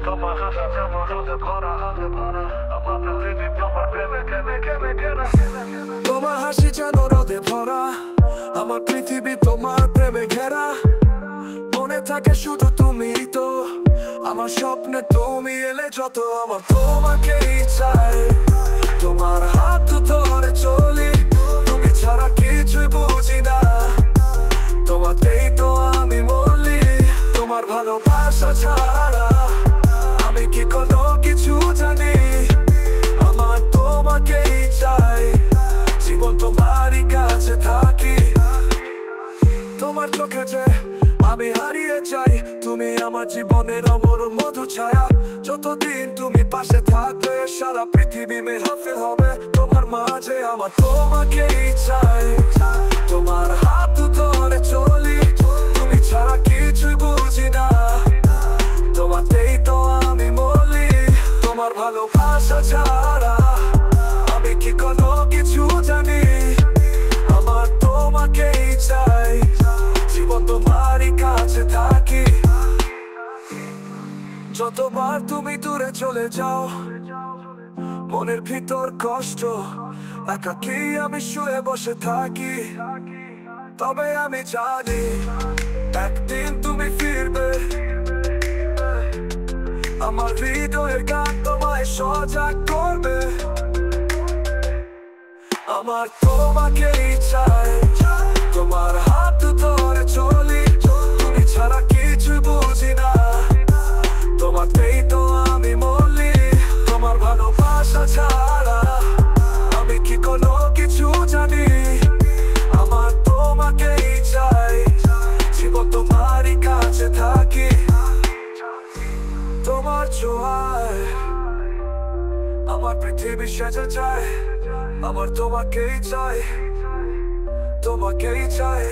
তোমার হাসি যেমন রোদে ভরা, আমার পৃথিবী তোমার প্রেমে কেমে কেমে কেনা। তোমার হাসি যেন রোদে ভরা, আমার পৃথিবী তোমার প্রেমে ঘেরা। মনে থাকে শুধু তুমি তো, আমার স্বপ্নে তুমি এলে যত। আমার তোমাকেই চাই, তোমার হাত ধরে চলি, তুমি ছাড়া কিছুই বুঝি না। তোমাতেই তো আমি মরলি, তোমার ভালোবাসা ছাড়া আমি কি কোনো কিছু জানি। আমার তোমাকেই চাই, জীবন তোমারই কাছে থাকি। তোমার চোখে যে আমি হারিয়ে যাই, তুমি আমার জীবনের অমর মধু ছায়া। যতদিন তুমি পাশে থাকবে, সারা পৃথিবী মেহফিল হবে তোমার মাঝে। আমার তোমাকেই চাই, তোমার হাত ধরে চলি, তুমি ছাড়া কিছুই বুঝি না। তোমাতেই তো আমি মরলি, তোমার ভালোবাসা ছাড়া আমি কি কোনো কিছু জানি। আমার তোমাকেই চাই, জীবন তোমারই কাছে থাকি। যতবার তুমি দূরে চলে যাও, মনের ভিতর কষ্ট, একাকী আমি শুয়ে বসে থাকি। তবে আমি জানি একদিন তুমি ফিরবে, আমার হৃদয়ের গান তোমায় সজাগ করবে। আমার তোমাকেই চাই, তোমার হাত ধরে চলি, তুমি ছাড়া কিছু বুঝি না। তোমাতেই তো আমি মরলি, তোমার ভালোবাসা ছাড়া আমি কি কোনো কিছু জানি। আমার তোমাকেই চাই, জীবন তোমারই কাছে থাকি। তোমার ছোঁয়ায় আমার পৃথিবী সেজে যায়, আমার তোমাকেই চাই, তোমাকেই চাই।